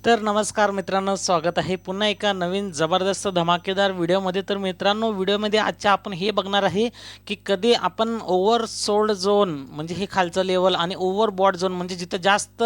तर नमस्कार मित्रांनो, स्वागत आहे पुन्हा एका नवीन जबरदस्त धमाकेदार व्हिडिओमध्ये. तर मित्रांनो, व्हिडिओमध्ये आजच्या आपण हे बघणार आहे की कधी आपण ओव्हरसोल्ड झोन म्हणजे हे खालचं लेवल आणि ओव्हरबॉट झोन म्हणजे जिथं जास्त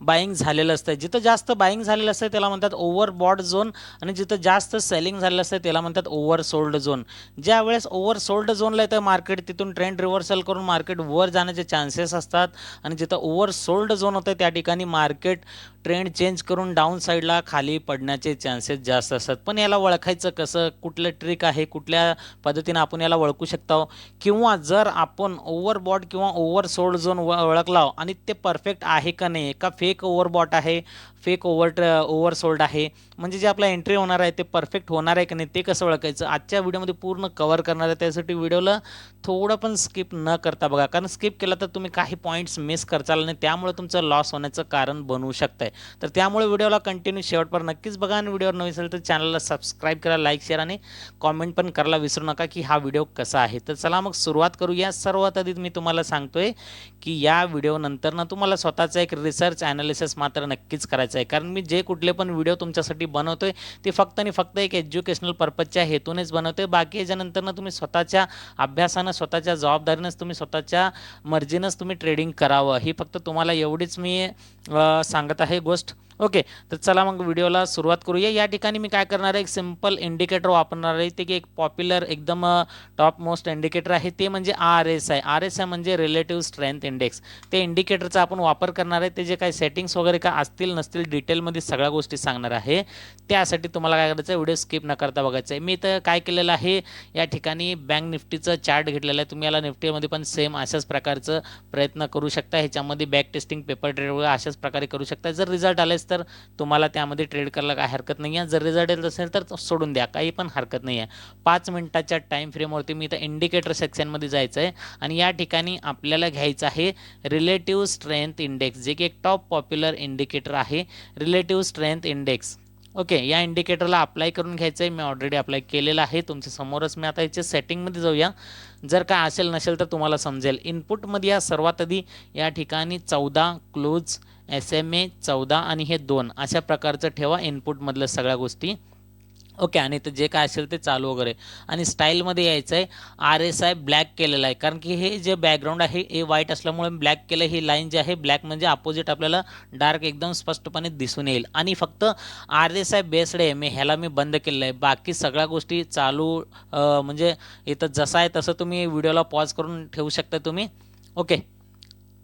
बाईंग झालेलं असतं, जिथं जास्त बाईंग झालेलं असतं त्याला म्हणतात ओव्हरबॉट झोन आणि जिथं जास्त सेलिंग झालेलं असतं त्याला म्हणतात ओव्हरसोल्ड झोन. ज्यावेळेस ओव्हरसोल्ड झोनला येतं मार्केट, तिथून ट्रेंड रिव्हर्सल करून मार्केट वर जाण्याचे चान्सेस असतात आणि जिथं ओव्हरसोल्ड झोन होतं त्या ठिकाणी मार्केट ट्रेंड चेंज करून डाऊन साईडला खाली पडण्याचे चान्सेस जास्त असतात. पण याला ओळखायचं कसं, कुठलं ट्रिक आहे, कुठल्या पद्धतीने आपण याला ओळखू शकतो, किंवा जर आपण ओव्हरबॉट किंवा ओव्हरसोल्ड झोन ओळखला आणि ते परफेक्ट आहे का नाही, का फेक ओव्हरबॉट आहे, फेक ओव्हरसोल्ड आहे, म्हणजे जे आपला एंट्री होणार आहे ते परफेक्ट होणार आहे का नाही ते कसं ओळखायचं आजच्या व्हिडिओमध्ये पूर्ण कव्हर करणार आहे. त्यासाठी व्हिडिओला थोडं पण स्किप न करता बघा, कारण स्किप केला तर तुम्ही काही पॉईंट्स मिस करचाल आणि त्यामुळे तुमचं लॉस होण्याचं कारण बनवू शकतंय. तर त्यामुळे व्हिडिओला कंटिन्यू शेवटपर्यंत नक्कीच बघा आणि व्हिडिओवर नवीन असेल तर चॅनलला सबस्क्राईब करा, लाईक शेअर आणि कॉमेंट पण करायला विसरू नका की हा व्हिडिओ कसा आहे. तर चला मग सुरुवात करूया. सर्वात आधी मी तुम्हाला सांगतोय की या व्हिडिओनंतर ना तुम्हाला स्वतःचा एक रिसर्च ॲनालिसिस मात्र नक्कीच करायचं आहे, कारण मी जे कुठले पण व्हिडिओ तुमच्यासाठी बनवतोय ते फक्त आणि फक्त एक एज्युकेशनल पर्पजच्या हेतूनेच बनवतोय. बाकी याच्यानंतर ना तुम्ही स्वतःच्या अभ्यासानं, स्वतःच्या जबाबदारीनंच, तुम्ही स्वतःच्या मर्जीनंच तुम्ही ट्रेडिंग करावं, ही फक्त तुम्हाला एवढीच मी सांगत आहे गोष्ट. ओके, तर चला मग व्हिडिओला सुरुवात करूया. या ठिकाणी मी काय करणार आहे, एक सिंपल इंडिकेटर वापरणार आहे. ते की एक पॉप्युलर एकदम टॉप मोस्ट इंडिकेटर आहे, ते म्हणजे RSI. RSI म्हणजे रिलेटिव्ह स्ट्रेंथ इंडेक्स. ते इंडिकेटरचा आपण वापर करणार आहे. ते जे काही सेटिंग्स वगैरे काय असतील नसतील डिटेलमध्ये सगळ्या गोष्टी सांगणार आहे. त्यासाठी तुम्हाला काय करायचं आहे, व्हिडिओ स्किप न करता बघायचं आहे. मी तर काय केलेलं आहे, या ठिकाणी बँक निफ्टीचं चार्ट घेतलेलं आहे. तुम्ही याला निफ्टीमध्ये पण सेम अशाच प्रकारचं प्रयत्न करू शकता. ह्याच्यामध्ये बॅक टेस्टिंग, पेपर ट्रेड वगैरे अशाच प्रकारे करू शकता. जर रिझल्ट आलेच तर तुम्हाला त्यामध्ये ट्रेड करायला काही हरकत नाही आहे. जर रिझल्ट येत असेल तर सोडून द्या, काही पण हरकत नाही आहे. 5 मिनिटाच्या टाईम फ्रेमवरती मी इथं इंडिकेटर सेक्शनमध्ये जायचं आहे आणि या ठिकाणी आपल्याला घ्यायचं आहे रिलेटिव्ह स्ट्रेंथ इंडेक्स, जे की एक टॉप पॉप्युलर इंडिकेटर आहे, रिलेटिव्ह स्ट्रेंथ इंडेक्स. ओके, या इंडिकेटरला अप्लाय करून घ्यायचं आहे. मी ऑलरेडी अप्लाय केलेलं आहे तुमच्या समोरच. मी आता याच्या सेटिंगमध्ये जाऊया. जर काय असेल नसेल तर तुम्हाला समजेल. इनपुटमध्ये या सर्वात आधी या ठिकाणी 14 क्लोज, SMA 14 आणि हे 2 अशा प्रकारचं ठेवा इनपुटमधल्या सगळ्या गोष्टी. ओके, आणि तर जे काय असेल ते चालू वगैरे, आणि स्टाईलमध्ये यायचं आहे. RSI ब्लॅक केलेलं आहे, कारण की हे जे बॅकग्राऊंड आहे हे व्हाईट असल्यामुळे ब्लॅक केलं. ही लाईन जी आहे ब्लॅक म्हणजे अपोजिट आपल्याला डार्क एकदम स्पष्टपणे दिसून येईल. आणि फक्त RSI बेस्ड आहे, ह्याला मी बंद केलेलं आहे. बाकी सगळ्या गोष्टी चालू म्हणजे इथं जसं आहे तसं तुम्ही व्हिडिओला पॉज करून ठेवू शकता तुम्ही. ओके,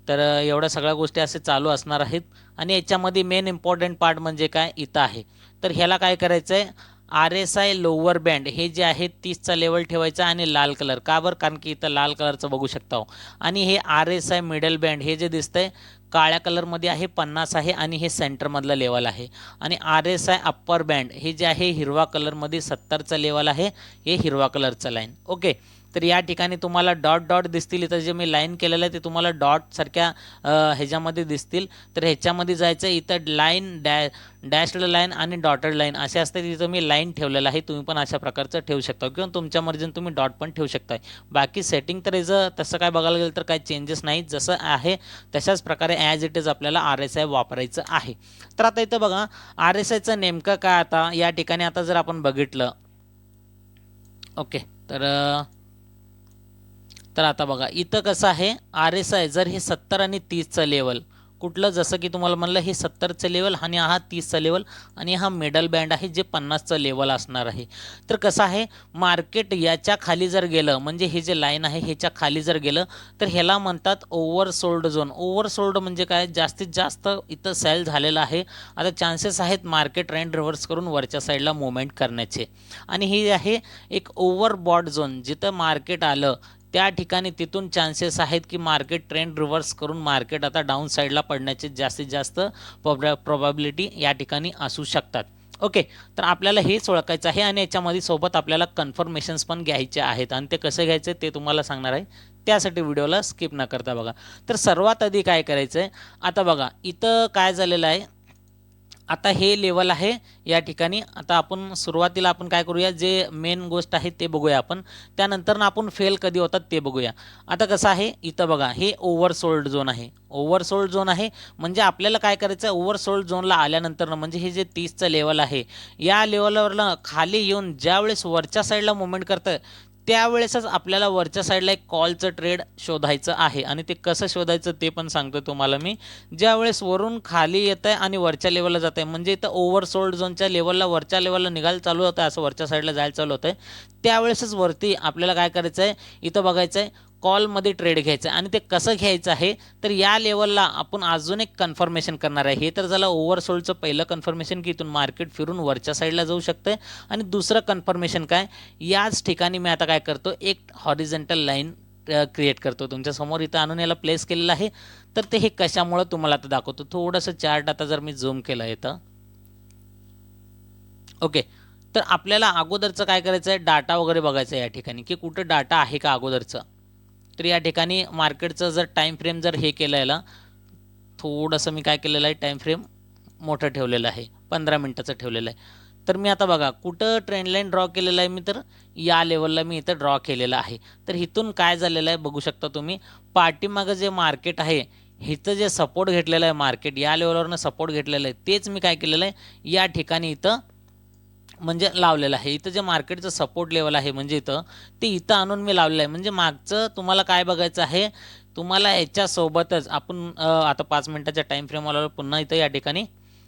तर एवढ्या सगळ्या गोष्टी असे चालू असणार आहेत. आणि याच्यामध्ये मेन इम्पॉर्टंट पार्ट म्हणजे काय इथं आहे. तर ह्याला काय करायचं आहे, RSI लोअर बँड हे जे आहे 30चा लेवल ठेवायचा आणि लाल कलर. का बरं, कारण की इथं लाल कलरचं बघू शकता हो. आणि हे RSI मिडल बँड हे जे दिसतंय काळ्या कलरमध्ये आहे, 50 आहे आणि हे सेंटरमधलं लेवल आहे. आणि RSI अप्पर बँड हे जे आहे हिरवा कलरमध्ये 70चा लेवल आहे, हे हिरवा कलरचं लाईन. ओके, तर या ठिकाणी तुम्हाला डॉट डॉट दिसतील. इथं जे मी लाईन केलेलं आहे ते तुम्हाला डॉट सारख्या ह्याच्यामध्ये दिसतील. तर ह्याच्यामध्ये जायचं, इथं लाईन डॅशड लाईन आणि डॉटेड लाईन असे असते. तिथं मी लाईन ठेवलेलं आहे, तुम्ही पण अशा प्रकारचं ठेवू शकता किंवा तुमच्या मर्जीने तुम्ही डॉट पण ठेवू शकता. बाकी सेटिंग तर याचं तसं काय बघायला गेलं तर काही चेंजेस नाही, जसं आहे तशाच प्रकारे ॲज इट इज आपल्याला RSI वापरायचं आहे. तर आता इथं बघा RSIचं नेमकं काय. आता या ठिकाणी आता जर आपण बघितलं, ओके, तर आता बघा इथं कसं आहे, RSI जर हे 70 आणि 30चं लेवल कुठलं, जसं की तुम्हाला म्हणलं हे 70चं लेवल आणि हा 30चा लेवल आणि हा मिडल बँड आहे जे 50चं लेवल असणार आहे. तर कसं आहे, मार्केट याच्या खाली जर गेलं म्हणजे हे जे लाईन आहे ह्याच्या खाली जर गेलं तर ह्याला म्हणतात ओव्हरसोल्ड झोन. ओव्हरसोल्ड म्हणजे काय, जास्तीत जास्त इथं सेल झालेलं आहे. आता चान्सेस आहेत मार्केट ट्रेंड रिव्हर्स करून वरच्या साईडला मुवमेंट करण्याचे. आणि ही आहे एक ओव्हरबॉट झोन, जिथं मार्केट आलं त्या ठिकाणी तिथून चान्सेस आहेत की मार्केट ट्रेंड रिव्हर्स करून मार्केट आता डाऊन साईडला पडण्याचे जास्तीत जास्त प्रोबॅबिलिटी या ठिकाणी असू शकतात. ओके, तर आपल्याला हेच ओळखायचं आहे आणि याच्यामध्ये सोबत आपल्याला कन्फर्मेशन्स पण घ्यायचे आहेत आणि ते कसं घ्यायचं ते तुम्हाला सांगणार आहे. त्यासाठी व्हिडिओला स्किप न करता बघा. तर सर्वात आधी काय करायचं आहे, आता बघा इथं काय झालेलं आहे, आता हे लेवल आहे या ठिकाणी. आता आपण सुरुवातीला आपण काय करूया, जे मेन गोष्ट आहे ते बघूया आपण. त्यानंतर आपण फेल कधी होतात ते बघूया. आता कसं आहे इथं बघा, हे ओव्हरसोल्ड झोन आहे. ओव्हरसोल्ड झोन आहे म्हणजे आपल्याला काय करायचं आहे, ओव्हरसोल्ड झोनला आल्यानंतर म्हणजे हे जे 30चं लेवल आहे, या लेवलवरनं खाली येऊन ज्यावेळेस वरच्या साईडला मुवमेंट करतं त्यावेळेसच आपल्याला वरच्या साईडला एक कॉलचं ट्रेड शोधायचं आहे. आणि ते कसं शोधायचं ते पण सांगतो तुम्हाला मी. ज्यावेळेस वरून खाली येत आहे आणि वरच्या लेवलला जात आहे, म्हणजे इथं ओव्हरसोल्ड झोनच्या लेवलला वरच्या लेवलला निघायला चालू होतं आहे, असं वरच्या साईडला जायला चालू होतं आहे, त्यावेळेसच वरती आपल्याला काय करायचं आहे, इथं बघायचं आहे कॉलमध्ये ट्रेड घ्यायचं आहे. आणि ते कसं घ्यायचं आहे, तर या लेवलला आपण अजून एक कन्फर्मेशन करणार आहे. हे तर झालं ओव्हरसोल्डचं पहिलं कन्फर्मेशन की इथून मार्केट फिरून वरच्या साईडला जाऊ शकतं. आणि दुसरं कन्फर्मेशन काय, याच ठिकाणी मी आता काय करतो, एक हॉरिझॉन्टल लाईन क्रिएट करतो तुमच्या समोर. इथं आणून याला प्लेस केलेलं आहे. तर ते हे कशामुळं तुम्हाला आता दाखवतो. थोडंसं चार्ट आता जर मी झूम केलं येतं, ओके. तर आपल्याला अगोदरचं काय करायचं आहे, डाटा वगैरे बघायचं आहे या ठिकाणी की कुठं डाटा आहे का अगोदरचं. तर या ठिकाणी मार्केटचं जर टाईम फ्रेम जर हे केलं, याला थोडंसं मी काय केलेलं आहे, टाईम फ्रेम मोठं ठेवलेलं आहे, 15 मिनटाचं ठेवलेलं आहे. तर मी आता बघा कुठं ट्रेंड लाईन ड्रॉ केलेलं आहे मी, तर या लेवलला मी इथं ड्रॉ केलेलं आहे. तर इथून काय झालेलं आहे बघू शकता तुम्ही, पाठीमागं जे मार्केट आहे इथं जे सपोर्ट घेतलेलं आहे मार्केट, या लेवलवरनं सपोर्ट घेतलेलं आहे, तेच मी काय केलेलं आहे या ठिकाणी इथं म्हणजे लावलेलं आहे. इथं जे मार्केटचं सपोर्ट लेवल आहे म्हणजे इथं, ते इथं आणून मी लावलेलं आहे. म्हणजे मागचं तुम्हाला काय बघायचं आहे, तुम्हाला याच्यासोबतच आपण आता 5 मिनिटाच्या टाईम फ्रेमवाला पुन्हा इथं या ठिकाणी.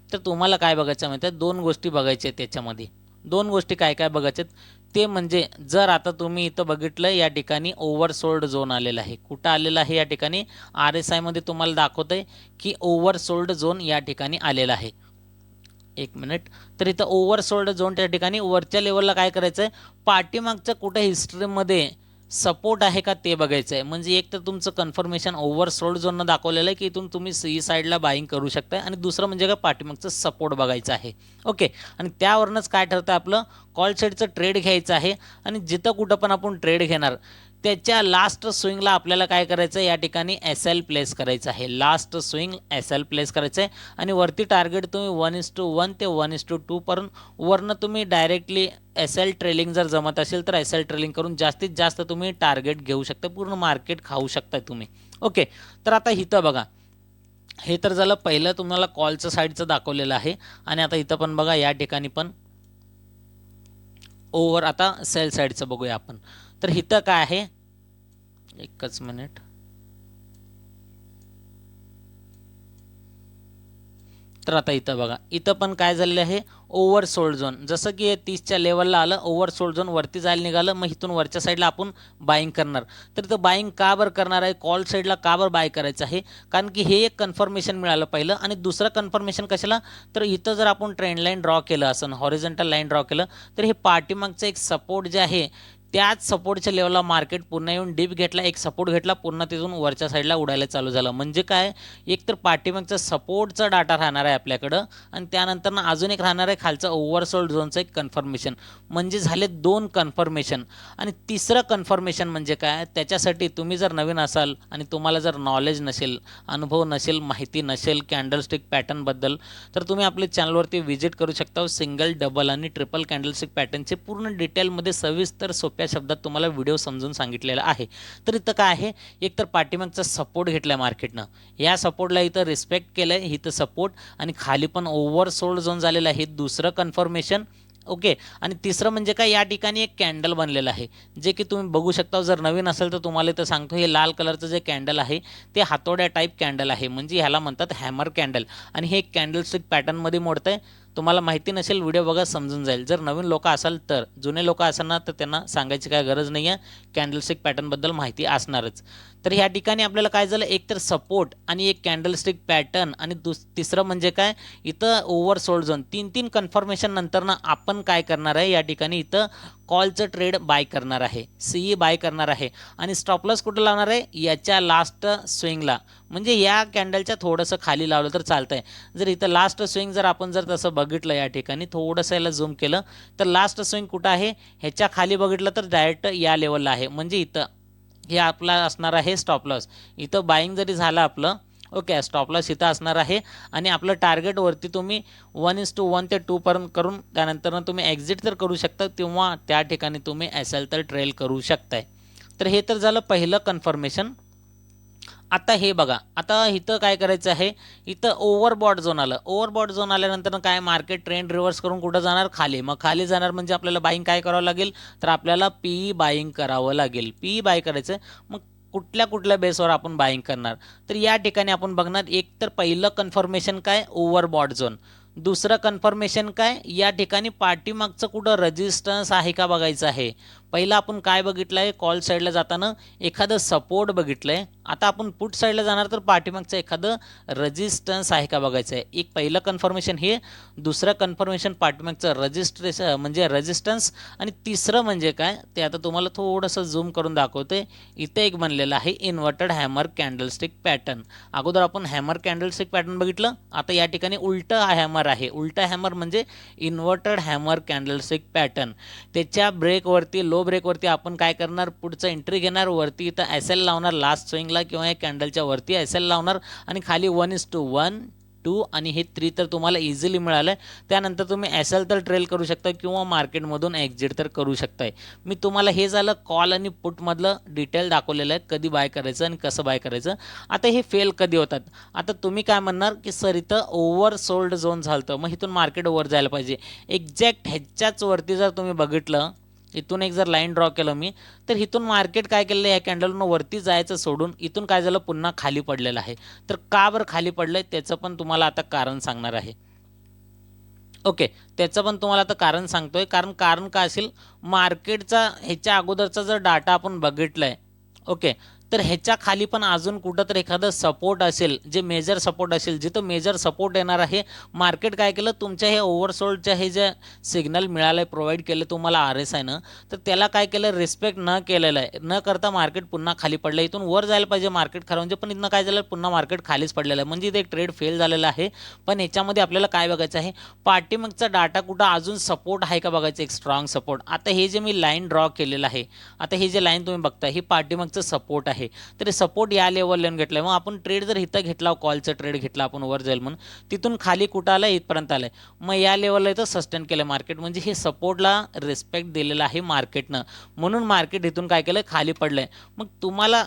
तर तुम्हाला काय बघायचं माहिती आहे, 2 गोष्टी बघायच्या आहेत त्याच्यामध्ये. 2 गोष्टी काय काय बघायच्या आहेत ते म्हणजे, जर आता तुम्ही इथं बघितलं या ठिकाणी ओव्हरसोल्ड झोन आलेला आहे. कुठं आलेला आहे या ठिकाणी, RSIमध्ये तुम्हाला दाखवतंय की ओव्हरसोल्ड झोन या ठिकाणी आलेला आहे. एक मिनिट. तर इथं ओव्हरसोल्ड झोन त्या ठिकाणी वरच्या लेवलला काय करायचं आहे, पाठीमागचं कुठं हिस्ट्रीमध्ये सपोर्ट आहे का ते बघायचं आहे. म्हणजे एक तर तुमचं कन्फर्मेशन ओव्हरसोल्ड झोननं दाखवलेलं आहे की इथून तुम्ही सी साईडला बाईंग करू शकता. आणि दुसरं म्हणजे काय, पाठीमागचं सपोर्ट बघायचं आहे. ओके. आणि त्यावरूनच काय ठरतं आपलं, कॉल साईडचं ट्रेड घ्यायचं आहे. आणि जिथं कुठं पण आपण ट्रेड घेणार त्याच्या लास्ट स्विंगला आपल्याला काय करायचं आहे, या ठिकाणी SL प्लेस करायचं आहे. लास्ट स्विंग SL प्लेस करायचं आहे. आणि वरती टार्गेट तुम्ही 1:1 ते 1:2 पर्यंत, वरनं तुम्ही डायरेक्टली SL ट्रेलिंग जर जमत असेल तर SL ट्रेलिंग करून जास्तीत जास्त तुम्ही टार्गेट घेऊ शकता, पूर्ण मार्केट खाऊ शकता तुम्ही. ओके. तर आता इथं बघा, हे तर झालं पहिलं तुम्हाला कॉलचं साईडचं दाखवलेलं आहे. आणि आता इथं पण बघा या ठिकाणी पण ओव्हर, आता सेल साईडचं बघूया आपण. तर इथं काय आहे, एकच मिनिट. तर आता इथं बघा, इथं पण काय झालेलं आहे, ओव्हरसोल्ड झोन. जसं की हे 30च्या लेवलला आलं, ओव्हरसोल्ड झोन वरती जायला निघालं, मग इथून वरच्या साईडला आपण बाईंग करणार. तर इथं बाईंग का बरं करणार आहे, कॉल साईडला का बरं बाय करायचं आहे, कारण की हे एक कन्फर्मेशन मिळालं पहिलं. आणि दुसरं कन्फर्मेशन कशाला, तर इथं जर आपण ट्रेंड लाईन ड्रॉ केलं असं, हॉरिझॉन्टल लाईन ड्रॉ केलं, तर हे पाठीमागचं एक सपोर्ट जे आहे त्याच सपोर्टच्या लेवलला मार्केट पुन्हा येऊन डीप घेतला, एक सपोर्ट घेतला, पुन्हा तिथून वरच्या साईडला उडायला चालू झालं. म्हणजे काय, एक तर पाठीमागचा सपोर्टचा डाटा राहणार आहे आपल्याकडं, आणि त्यानंतर अजून एक राहणार आहे खालचं ओव्हरसोल्ड झोनचं एक कन्फर्मेशन. म्हणजे झाले 2 कन्फर्मेशन. आणि तिसरं कन्फर्मेशन म्हणजे काय, त्याच्यासाठी तुम्ही जर नवीन असाल आणि तुम्हाला जर नॉलेज नसेल, अनुभव नसेल, माहिती नसेल कॅन्डलस्टिक पॅटर्नबद्दल, तर तुम्ही आपल्या चॅनलवरती व्हिजिट करू शकता. सिंगल, डबल आणि ट्रिपल कॅन्डलस्टिक पॅटर्नचे पूर्ण डिटेलमध्ये सविस्तर सोप्या शब्दात तुम्हाला व्हिडिओ समजून सांगितलेला आहे. तर इथं काय आहे, एक तर पाठीमागचा सपोर्ट घेतला मार्केटनं, या सपोर्टला इथं रिस्पेक्ट केलं आहे, इथं सपोर्ट. आणि खाली पण ओव्हरसोल्ड झोन झालेला आहे, दुसरं कन्फर्मेशन. ओके. आणि तिसरं म्हणजे काय, या ठिकाणी एक कॅन्डल बनलेलं आहे, जे की तुम्ही बघू शकता. जर नवीन असेल तर तुम्हाला इथं सांगतो, हे लाल कलरचं जे कॅन्डल आहे ते हातोड्या टाईप कॅन्डल आहे, म्हणजे ह्याला म्हणतात हॅमर कॅन्डल. आणि हे कॅन्डलस्टिक पॅटर्नमध्ये मोडतं आहे. तुम्हाला माहिती नसेल, व्हिडिओ बघा समजून जाईल. जर नवीन लोक असाल तर, जुने लोक असाल ना तर त्यांना सांगायची काय गरज नाही आहे, कॅन्डलस्टिक पॅटर्नबद्दल माहिती असणारच. तर ह्या ठिकाणी आपल्याला काय झालं, एक तर सपोर्ट आणि एक कॅन्डलस्टिक पॅटर्न. आणि तिसरं म्हणजे काय, इथं ओव्हरसोल्ड झोन. 3 कन्फर्मेशन नंतरनं आपण काय करणार आहे, या ठिकाणी इथं कॉलचं ट्रेड बाय करणार आहे, CE बाय करणार आहे. आणि स्टॉपलॉस कुठं लावणार आहे, याच्या लास्ट स्विंगला. म्हणजे या कॅन्डलच्या थोडंसं खाली लावलं तर चालतं आहे. जर इथं लास्ट स्विंग जर आपण जर तसं बघितलं, या ठिकाणी थोडंसं याला झूम केलं, तर लास्ट स्विंग कुठं आहे, ह्याच्या खाली बघितलं तर डायरेक्ट या लेवलला आहे. म्हणजे इथं हे आपला असणार आहे स्टॉपलॉस. इथं बाईंग जरी झालं आपलं, ओके, स्टॉप लॉस इथं असणार आहे आणि आपलं टार्गेट वरती तुम्ही 1:1 ते 2 पर्यंत करून त्यानंतर तुम्ही एक्झिट तर करू शकता किंवा त्या ठिकाणी तुम्ही असेल तर ट्रेल करू शकताय. तर हे तर झालं पहिलं कन्फर्मेशन. आता हे बघा, आता इथं काय करायचं आहे, इथं ओव्हरबॉट झोन आलं. ओव्हरबॉट झोन आल्यानंतर काय मार्केट ट्रेंड रिव्हर्स करून कुठं जाणार, खाली. मग खाली जाणार म्हणजे आपल्याला बाईंग काय करावं लागेल, तर आपल्याला पी बाईंग करावं लागेल. पी बाय करायचं. मग कुठल्या कुठल्या बेसवर आपण बाईंग करणार, तर या ठिकाणी आपण बघणार. एक तर पहिलं कन्फर्मेशन काय, ओव्हरबॉट झोन. दुसरं कन्फर्मेशन काय, या ठिकाणी पाठीमागचं कुठं रेजिस्टन्स आहे का बघायचं आहे. पहिलं आपण काय बघितलं आहे, कॉल साईडला जाताना एखादं सपोर्ट बघितलं आहे. आता आपण पुट साईडला जाणार तर पाठीमागचं एखादं रेजिस्टन्स आहे का बघायचं आहे. एक पहिलं कन्फर्मेशन हे, दुसरं कन्फर्मेशन पाठीमागचं रजिस्ट्रेशन म्हणजे रेजिस्टन्स, आणि तिसरं म्हणजे काय ते आता तुम्हाला थोडंसं झूम करून दाखवते. इथे एक बनलेलं आहे इन्व्हर्टेड हॅमर कॅन्डलस्टिक पॅटर्न. अगोदर आपण हॅमर कॅन्डलस्टिक पॅटर्न बघितलं, आता या ठिकाणी उलटं हॅमर आहे. उलटा हॅमर म्हणजे इन्व्हर्टेड हॅमर कॅन्डलस्टिक पॅटर्न. त्याच्या ब्रेकवरती, लो ब्रेकवरती आपण काय करणार, पुढचं एंट्री घेणार, वरती इथं एस एल लावणार लास्ट स्विंगला किंवा या कॅन्डलच्या वरती एस एल लावणार आणि खाली 1:1, 2 आणि हे 3 तर तुम्हाला इझिली मिळालं. त्यानंतर तुम्ही एस एल तर ट्रेल करू शकता किंवा मार्केटमधून एक्झिट तर करू शकताय. मी तुम्हाला हे झालं कॉल आणि पुटमधलं डिटेल दाखवलेलं आहे, कधी बाय करायचं आणि कसं बाय करायचं. आता हे फेल कधी होतात, आता तुम्ही काय म्हणणार की सर इथं ओव्हर सोल्ड झोन झालं, मग इथून मार्केट वर जायला पाहिजे. एक्झॅक्ट ह्याच्याच वरती जर तुम्ही बघितलं, इथून एक जर लाईन ड्रॉ केलं मी, तर इथून मार्केट काय केलं, या कॅन्डलनं वरती जायचं सोडून इथून काय झालं, पुन्हा खाली पडलेलं आहे. तर का बरं खाली पडलं आहे त्याचं पण तुम्हाला आता कारण सांगणार आहे. ओके, त्याचं पण तुम्हाला आता कारण सांगतोय. कारण काय असेल, मार्केटचा ह्याच्या अगोदरचा जर डाटा आपण बघितला आहे, ओके, तर ह्याच्या खाली पण अजून कुठं तर एखादं सपोर्ट असेल, जे मेजर सपोर्ट असेल, जिथं मेजर सपोर्ट येणार आहे. मार्केट काय केलं, तुमच्या हे ओव्हरसोल्डच्या हे जे सिग्नल मिळालं आहे, प्रोव्हाइड केलं तुम्हाला आर एस आयनं, तर त्याला काय केलं, रिस्पेक्ट न केलेलं आहे. न करता मार्केट पुन्हा खाली पडलं. इथून वर जायला पाहिजे मार्केट खरं म्हणजे, पण इथनं काय झालं, पुन्हा मार्केट खालीच पडलेलं आहे. म्हणजे इथे एक ट्रेड फेल झालेला आहे. पण याच्यामध्ये आपल्याला काय बघायचं आहे, पाठीमागचा डाटा कुठं अजून सपोर्ट आहे का बघायचं, एक स्ट्रॉंग सपोर्ट. आता हे जे मी लाईन ड्रॉ केलेलं आहे, आता हे जे लाईन तुम्ही बघता, हे पाठीमागचं सपोर्ट आहे. तर सपोर्ट या लेवलला घेतलं आहे. मग आपण ट्रेड जर इथं घेतला, कॉलचा ट्रेड घेतला आपण वर जाईल म्हणून, तिथून खाली कुठं आलं, इथपर्यंत आलं आहे. मग या लेवलला इथं सस्टेन केलं मार्केट, म्हणजे हे सपोर्टला रिस्पेक्ट दिलेलं आहे मार्केटनं, म्हणून मार्केट इथून काय केलं, खाली पडलं आहे. मग तुम्हाला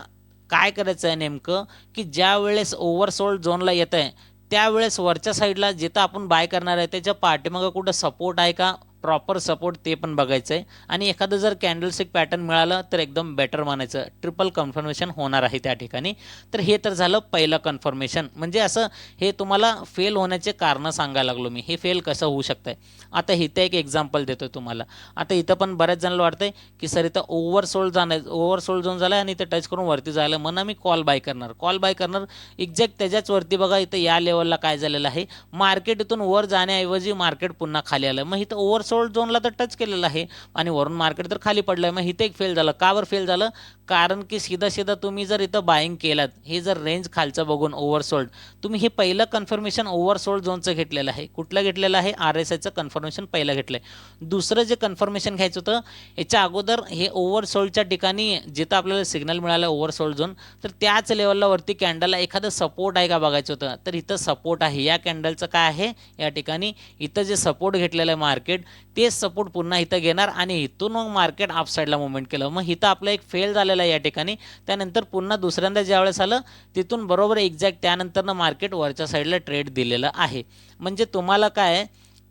काय करायचं आहे नेमकं, की ज्या वेळेस ओव्हरसोल्ड झोनला येतं आहे त्यावेळेस वरच्या साईडला जिथं आपण बाय करणार आहे त्याच्या पाठीमागं कुठं सपोर्ट आहे का, प्रॉपर सपोर्ट, ते पण बघायचं आहे. आणि एखादं जर कॅन्डलस्टिक पॅटर्न मिळालं तर एकदम बेटर मानायचं, ट्रिपल कन्फर्मेशन होणार आहे त्या ठिकाणी. तर हे तर झालं पहिलं कन्फर्मेशन. म्हणजे असं हे तुम्हाला फेल होण्याचे कारणं सांगायला लागलो मी, हे फेल कसं होऊ शकतं आहे. आता इथं एक एक्झाम्पल देतो तुम्हाला. आता इथं पण बऱ्याच जणांना वाटतंय की सर इथं ओव्हरसोल्ड झोन झाला आणि इथं टच करून वरती जायला, म्हणून मी कॉल बाय करणार. एक्झॅक्ट त्याच्याच वरती बघा, इथं या लेवलला काय झालेलं आहे, मार्केट इथून वर जाण्याऐवजी मार्केट पुन्हा खाली आलं. मग इथं ओव्हरसोल्ड झोनला तर टच केलेलं आहे आणि वरून मार्केट तर खाली पडलं आहे. मग इथं एक फेल झालं. का बरं फेल झालं, कारण की सीधा तुम्ही जर इथं बाईंग केलात, हे जर रेंज खालचं बघून ओव्हरसोल्ड, तुम्ही हे पहिलं कन्फर्मेशन ओव्हरसोल्ड झोनचं घेतलेलं आहे. कुठलं घेतलेलं आहे, आर एस आयचं कन्फर्मेशन पहिलं घेतलं आहे. दुसरं जे कन्फर्मेशन घ्यायचं होतं, याच्या अगोदर हे ओव्हरसोल्डच्या ठिकाणी जिथं आपल्याला सिग्नल मिळालं ओव्हरसोल्ड झोन, तर त्याच लेवलला वरती कॅन्डलला एखादं सपोर्ट आहे का बघायचं होतं. तर इथं सपोर्ट आहे. या कॅन्डलचं काय आहे, या ठिकाणी इथं जे सपोर्ट घेतलेलं आहे मार्केट, तेच सपोर्ट पुन्हा इथं घेणार आणि इथून मग मार्केट अप साईडला मुवमेंट केलं. मग इथं आपलं एक फेल झालेलं आहे या ठिकाणी. त्यानंतर पुन्हा दुसऱ्यांदा ज्यावेळेस आलं, तिथून बरोबर एक्झॅक्ट त्यानंतरनं मार्केट वरच्या साईडला ट्रेड दिलेलं आहे. म्हणजे तुम्हाला काय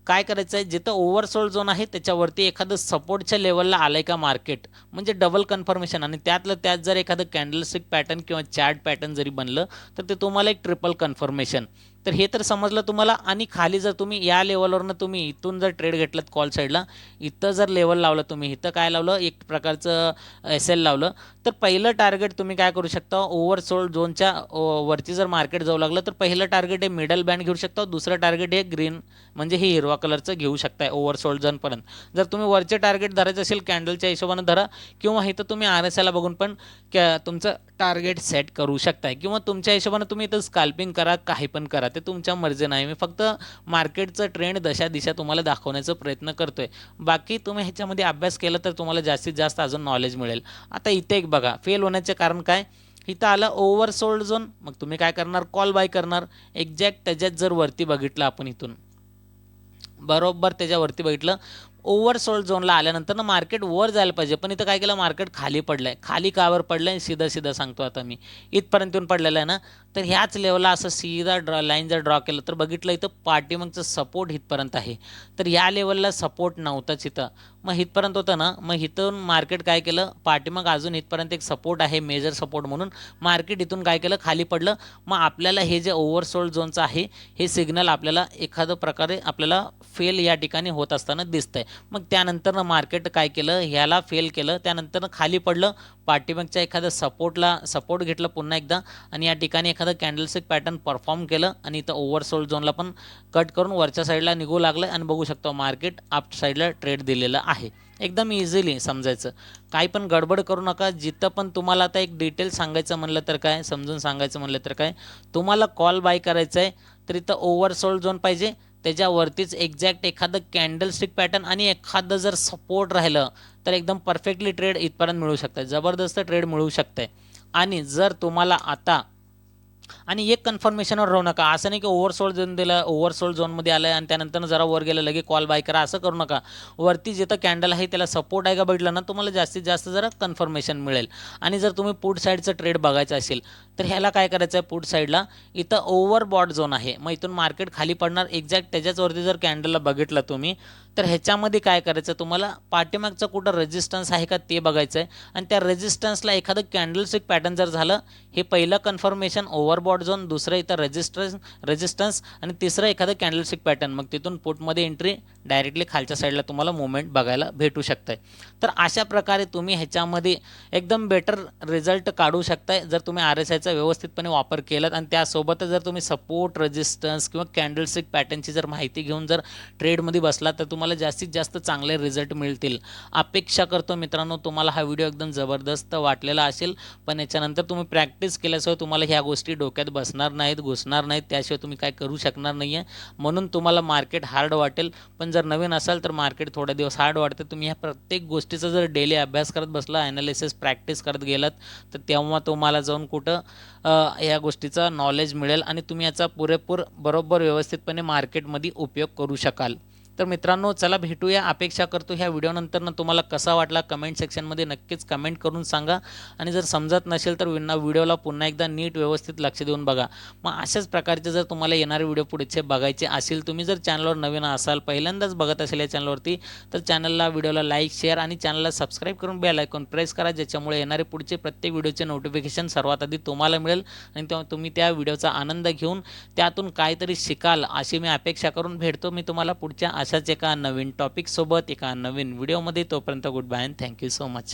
करायचं आहे, जिथं ओव्हरसोल्ड झोन आहे त्याच्यावरती एखादं सपोर्टच्या लेवलला आलं आहे का मार्केट, म्हणजे डबल कन्फर्मेशन, आणि त्यातलं त्यात जर एखादं कॅन्डलस्टिक पॅटर्न किंवा चार्ट पॅटर्न जरी बनलं तर ते तुम्हाला एक ट्रिपल कन्फर्मेशन. तर हे तर समजलं तुम्हाला. आणि खाली जर तुम्ही या लेवलवरनं तुम्ही इथून जर ट्रेड घेतलात कॉल साईडला, इथं जर लेवल लावलं तुम्ही, इथं काय लावलं, एक प्रकारचं एस एल लावलं, तर पहिलं टार्गेट तुम्ही काय करू शकता, ओव्हरसोल्ड झोनच्या वरती जर मार्केट जाऊ लागलं तर पहिलं टार्गेट हे मिडल बँड घेऊ शकता, दुसरं टार्गेट हे ग्रीन म्हणजे हे हिरवा कलरचं घेऊ शकताय ओव्हरसोल्ड झोनपर्यंत. जर तुम्ही वरचे टार्गेट धरायचं असेल कॅन्डलच्या हिशोबानं धरा, किंवा इथं तुम्ही आर एस आयला बघून पण तुमचं टार्गेट सेट करू शकताय, किंवा तुमच्या हिशोबानं तुम्ही इथं स्कॅल्पिंग करा, काही पण करा, ते तुमच्या मर्जीनं आहे. मी फक्त मार्केटचं ट्रेंड दिशा तुम्हाला दाखवण्याचा प्रयत्न करतोय. बाकी तुम्ही ह्याच्यामध्ये अभ्यास केला तर तुम्हाला जास्तीत जास्त अजून नॉलेज मिळेल. आता इथे एक बघा, फेल होण्याचे कारण काय, इथं आलं ओव्हरसोल्ड झोन, मग तुम्ही काय करणार, कॉल बाय करणार. एक्झॅक्ट त्याच्यात जर वरती बघितलं आपण इथून बरोबर त्याच्यावरती बघितलं ओव्हरसोल्ड झोनला आल्यानंतर ना मार्केट वर जायला पाहिजे, पण इथं काय केलं, मार्केट खाली पडलंय. खाली कावर पडलंय, सीधा सांगतो आता मी, इथपर्यंत येऊन पडलेलं आहे ना. तर ह्याच लेवलला असं सीधा लाईन जर ड्रॉ केलं तर बघितलं इथं पाठीमागचं सपोर्ट इथपर्यंत आहे. तर या लेवलला सपोर्ट नव्हताच इथं, मग इथपर्यंत होतं ना, मग इथून मार्केट काय केलं, पाठीमाग अजून इथपर्यंत एक सपोर्ट आहे मेजर सपोर्ट म्हणून, मार्केट इथून काय केलं, खाली पडलं. मग आपल्याला हे जे ओव्हरसोल्ड झोनचं आहे हे सिग्नल आपल्याला एखादं प्रकारे आपल्याला फेल या ठिकाणी होत असताना दिसतंय. मग त्यानंतर मार्केट काय केलं, ह्याला फेल केलं, त्यानंतर खाली पडलं, पाठीमागच्या एखाद्या सपोर्ट घेतलं पुन्हा एकदा, आणि या ठिकाणी एखादं कॅन्डलस्टिक पॅटर्न परफॉर्म केलं, आणि इथं ओव्हरसोल्ड झोनला पण कट करून वरच्या साईडला निघू लागलं, आणि बघू शकतो मार्केट अप साईडला ट्रेड दिलेलं आहे. एकदम इझिली समजायचं, काही पण गडबड करू नका. जिथं पण तुम्हाला आता एक डिटेल सांगायचं म्हणलं तर काय, समजून सांगायचं म्हणलं तर काय, तुम्हाला कॉल बाय करायचं आहे तर इथं ओव्हरसोल्ड झोन पाहिजे, त्याच्यावरतीच एक्झॅक्ट एखादं कॅन्डलस्टिक पॅटर्न आणि एखादं जर सपोर्ट राहिलं तर एकदम परफेक्टली ट्रेड इथपर्यंत मिळू शकतं, जबरदस्त ट्रेड मिळू शकते. आणि जर तुम्हाला आता आणि एक कन्फर्मेशनवर राहू नका, असं नाही की ओव्हरसोल्ड झोन दिलं, ओव्हरसोल्ड झोनमध्ये आलं आणि त्यानंतर जरा वर गेलं लगे कॉल बाय करा, असं करू नका. वरती जिथं कॅन्डल आहे त्याला सपोर्ट आहे का बघितलं ना, तुम्हाला जास्तीत जास्त जरा कन्फर्मेशन मिळेल. आणि जर तुम्ही पुट साईडचं ट्रेड बघायचं असेल तर ह्याला काय करायचं आहे, पुट साईडला इथं ओव्हरबॉट झोन आहे, मग इथून मार्केट खाली पडणार. एक्झॅक्ट त्याच्याचवरती जर कॅन्डलला बघितलं तुम्ही तर ह्याच्यामध्ये काय करायचं, तुम्हाला पाठीमागचं कुठं रेजिस्टन्स आहे का ते बघायचं आहे, आणि त्या रेजिस्टन्सला एखादं कॅन्डलस्टिक पॅटर्न जर झालं, हे पहिलं कन्फर्मेशन ओव्हरबॉट झोन, दुसरं इथं रेजिस्टन्स, आणि तिसरं एखादं कॅन्डलस्टिक पॅटर्न, मग तिथून पुटमध्ये एंट्री डायरेक्टली खालच्या साईडला तुम्हाला मुवमेंट बघायला भेटू शकते. तर अशा प्रकारे तुम्ही ह्याच्यामध्ये एकदम बेटर रिझल्ट काढू शकताय जर तुम्ही RSIचा व्यवस्थितपणे वापर केलात, आणि त्यासोबतच जर तुम्ही सपोर्ट, रेजिस्टन्स किंवा कॅन्डलस्टिक पॅटर्नची जर माहिती घेऊन जर ट्रेडमध्ये बसला तर तुम्हाला जास्तीत जास्त चांगले रिझल्ट मिळतील. अपेक्षा करतो मित्रांनो तुम्हाला हा व्हिडिओ एकदम जबरदस्त वाटलेला असेल, पण याच्यानंतर तुम्ही प्रॅक्टिस केल्याशिवाय तुम्हाला ह्या गोष्टी डोक्यात बसणार नाहीत, घुसणार नाहीत, त्याशिवाय तुम्ही काय करू शकणार नाही आहे. म्हणून तुम्हाला मार्केट हार्ड वाटेल, पण जर नवीन असाल तर मार्केट थोडे दिवस हार्ड वाटते. तुम्ही ह्या प्रत्येक गोष्टीचा जर डेली अभ्यास करत बसला, ॲनालिसिस प्रॅक्टिस करत गेलात, तर तेव्हा तुम्हाला जाऊन कुठं या गोष्टीचा नॉलेज मिळेल, आणि तुम्ही याचा पुरेपूर बरोबर व्यवस्थितपणे मार्केटमध्ये उपयोग करू शकाल. तर मित्रांनो चला भेटूया. अपेक्षा करतो ह्या व्हिडिओनंतर तुम्हाला कसा वाटला कमेंट सेक्शनमध्ये नक्कीच कमेंट करून सांगा, आणि जर समजत नसेल तर व्हिडिओला पुन्हा एकदा नीट व्यवस्थित लक्ष देऊन बघा. मग अशाच प्रकारचे जर तुम्हाला येणारे व्हिडिओ पुढचे बघायचे असेल, तुम्ही जर चॅनलवर नवीन असाल, पहिल्यांदाच बघत असेल या चॅनलवरती, तर चॅनलला व्हिडिओला लाईक, शेअर आणि चॅनलला सबस्क्राईब करून बेल आयकॉन प्रेस करा, ज्याच्यामुळे येणारे पुढचे प्रत्येक व्हिडिओचे नोटिफिकेशन सर्वात आधी तुम्हाला मिळेल, आणि तेव्हा तुम्ही त्या व्हिडिओचा आनंद घेऊन त्यातून काहीतरी शिकाल अशी मी अपेक्षा करून भेटतो मी तुम्हाला पुढच्या अशाच एका नवीन टॉपिक सोबत एका नवीन व्हिडिओमध्ये. तोपर्यंत good bye and thank you so much.